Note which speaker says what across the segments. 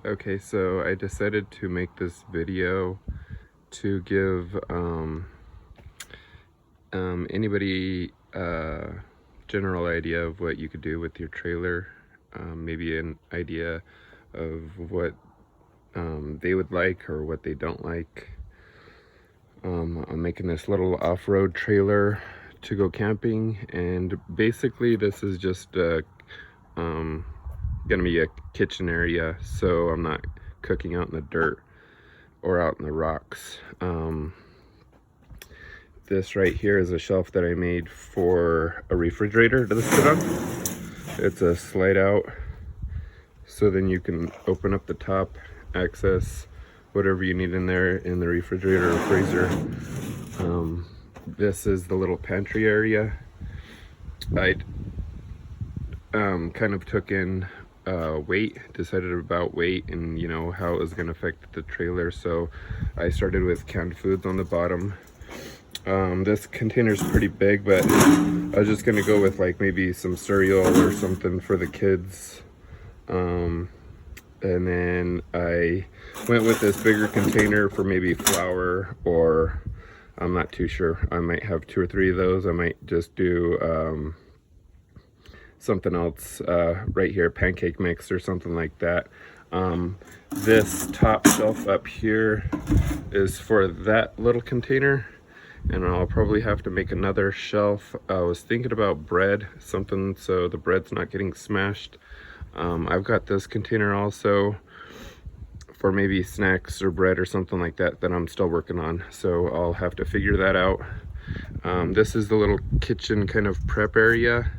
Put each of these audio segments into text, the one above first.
Speaker 1: Okay, so I decided to make this video to give anybody a general idea of what you could do with your trailer, maybe an idea of what they would like or what they don't like. I'm making this little off-road trailer to go camping, and basically this is just gonna be a kitchen area, so I'm not cooking out in the dirt or out in the rocks. This right here is a shelf that I made for a refrigerator to sit on. It's a slide out, so then you can open up the top, access whatever you need in there in the refrigerator or freezer. This is the little pantry area. I kind of took in weight, decided about weight and how it was going to affect the trailer, so I started with canned foods on the bottom. This container's pretty big, but I was just gonna go with like maybe some cereal or something for the kids. And then I went with this bigger container for maybe flour, or I'm not too sure. I might have 2 or 3 of those. I might just do something else right here, pancake mix or something like that. This top shelf up here is for that little container, and I'll probably have to make another shelf. I was thinking about bread, something so the bread's not getting smashed. I've got this container also for maybe snacks or bread or something like that that I'm still working on, so I'll have to figure that out. This is the little kitchen kind of prep area.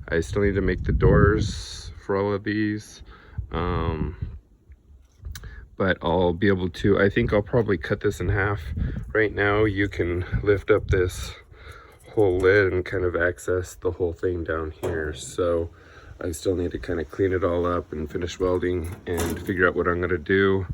Speaker 1: I still need to make the doors for all of these, but I'll be able to, I think I'll probably cut this in half. Right now you can lift up this whole lid and kind of access the whole thing down here, so I still need to kind of clean it all up and finish welding and figure out what I'm going to do.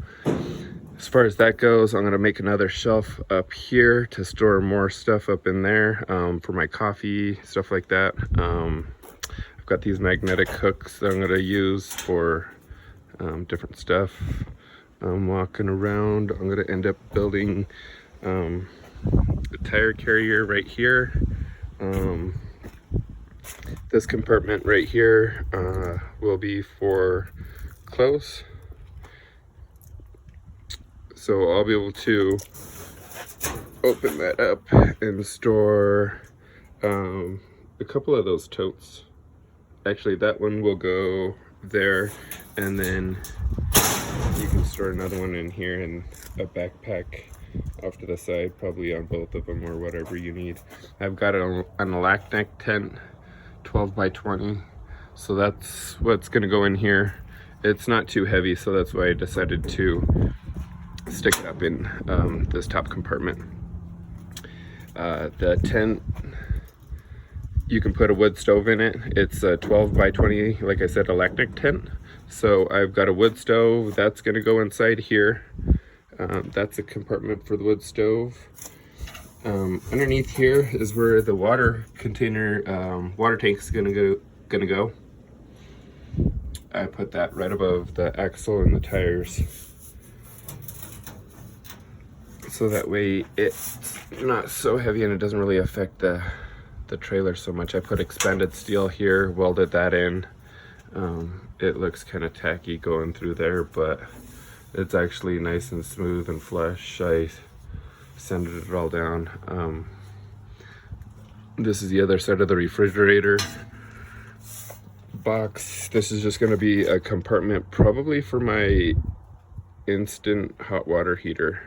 Speaker 1: As far as that goes, I'm going to make another shelf up here to store more stuff up in there, for my coffee, stuff like that. I've got these magnetic hooks that I'm going to use for different stuff. I'm walking around. I'm going to end up building a tire carrier right here. This compartment right here will be for clothes, so I'll be able to open that up and store a couple of those totes. Actually, that one will go there, and then you can store another one in here and a backpack off to the side, probably on both of them or whatever you need. I've got an Alacneck tent, 12 by 20, so that's what's going to go in here. It's not too heavy, so that's why I decided to stick it up in this top compartment. The tent, you can put a wood stove in it. It's a 12 by 20, like I said, Alacneck tent. So I've got a wood stove that's going to go inside here. That's a compartment for the wood stove. Underneath here is where the water container, water tank is gonna go. I put that right above the axle and the tires, so that way it's not so heavy and it doesn't really affect the trailer so much. I put expanded steel here, welded that in. It looks kind of tacky going through there, but it's actually nice and smooth and flush. I sanded it all down. This is the other side of the refrigerator box. This is just going to be a compartment probably for my instant hot water heater,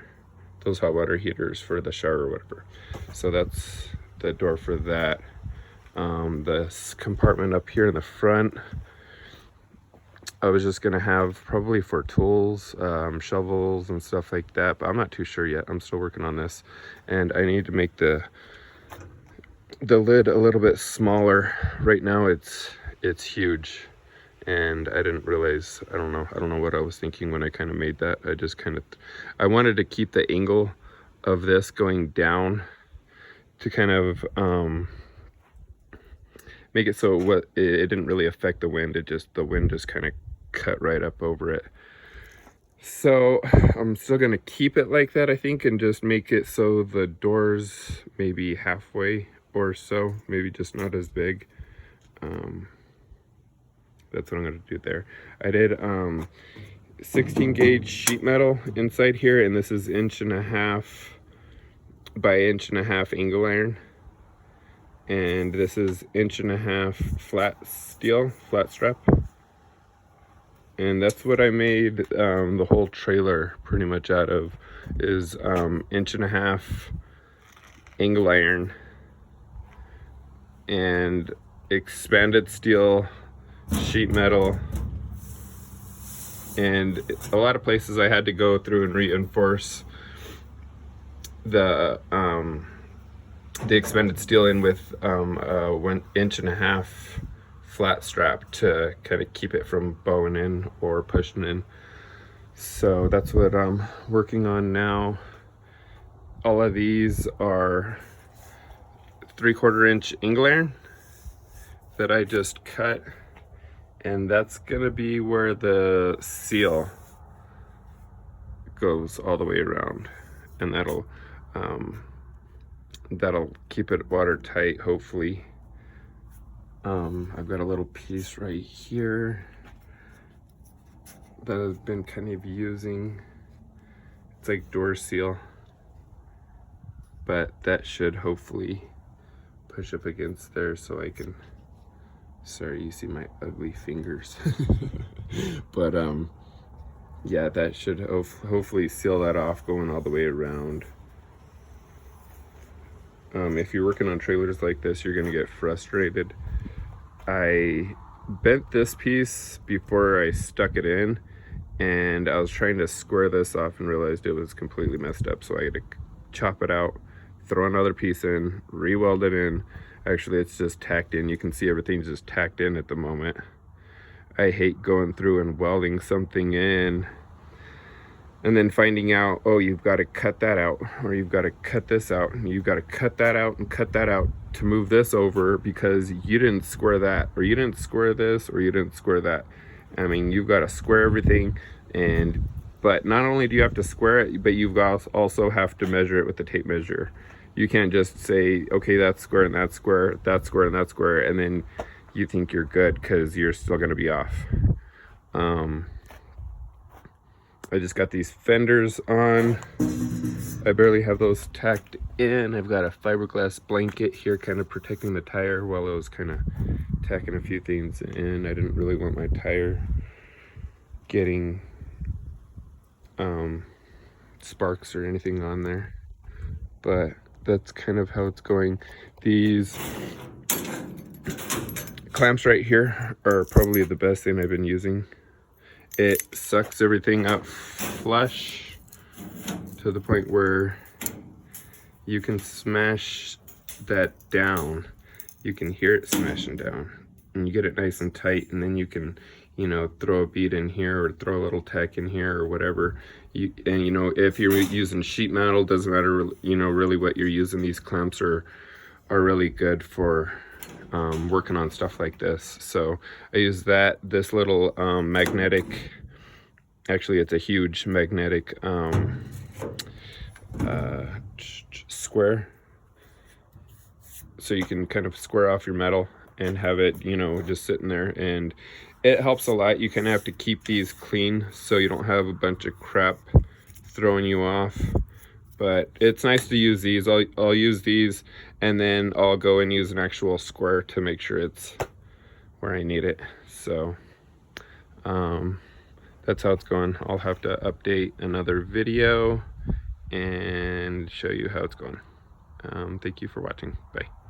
Speaker 1: those hot water heaters for the shower or whatever. So that's the door for that. This compartment up here in the front, I was just gonna have probably for tools, shovels and stuff like that, but I'm not too sure yet. I'm still working on this, and I need to make the lid a little bit smaller. Right now it's huge, and I didn't realize, I don't know what I was thinking when I kind of made that. I wanted to keep the angle of this going down to kind of make it so it didn't really affect the wind. The wind just kind of cut right up over it. So I'm still gonna keep it like that, I think, and just make it so the doors maybe halfway or so, maybe just not as big. That's what I'm gonna do there. I did 16 gauge sheet metal inside here, and this is 1.5 by 1.5 angle iron, and this is 1.5 flat steel, flat strap. And that's what I made the whole trailer pretty much out of, is 1.5 angle iron and expanded steel, sheet metal, and a lot of places I had to go through and reinforce the expanded steel in with 1.5 inch flat strap to kind of keep it from bowing in or pushing in. So that's what I'm working on now. All of these are 3/4 inch angle iron that I just cut, and that's gonna be where the seal goes all the way around, and that'll keep it watertight, hopefully. I've got a little piece right here that I've been kind of using. It's like door seal, but that should hopefully push up against there so I can, sorry, you see my ugly fingers. But yeah, that should hopefully seal that off going all the way around. If you're working on trailers like this, you're gonna get frustrated. I bent this piece before I stuck it in, and I was trying to square this off and realized it was completely messed up, so I had to chop it out, throw another piece in, re-weld it in. Actually, it's just tacked in. You can see everything's just tacked in at the moment. I hate going through and welding something in and then finding out, oh, you've got to cut that out, or you've got to cut this out, and you've got to cut that out and cut that out to move this over because you didn't square that, or you didn't square this, or you didn't square that. I mean, you've got to square everything, but not only do you have to square it, but you've also have to measure it with the tape measure. You can't just say, okay, that's square and that's square, that's square and that's square, and then you think you're good because you're still going to be off. I just got these fenders on. I barely have those tacked in. I've got a fiberglass blanket here kind of protecting the tire while I was kind of tacking a few things in. I didn't really want my tire getting sparks or anything on there, but that's kind of how it's going. These clamps right here are probably the best thing I've been using. It sucks everything up flush to the point where you can smash that down. You can hear it smashing down, and you get it nice and tight, and then you can, you know, throw a bead in here or throw a little tack in here or whatever. And you know, if you're using sheet metal, doesn't matter, you know, really what you're using. These clamps are really good for working on stuff like this. So I use this little magnetic, actually it's a huge magnetic square, so you can kind of square off your metal and have it, you know, just sitting there, and it helps a lot. You kind of have to keep these clean so you don't have a bunch of crap throwing you off, but it's nice to use these. I'll use these, and then I'll go and use an actual square to make sure it's where I need it. So that's how it's going. I'll have to update another video and show you how it's going. Thank you for watching. Bye.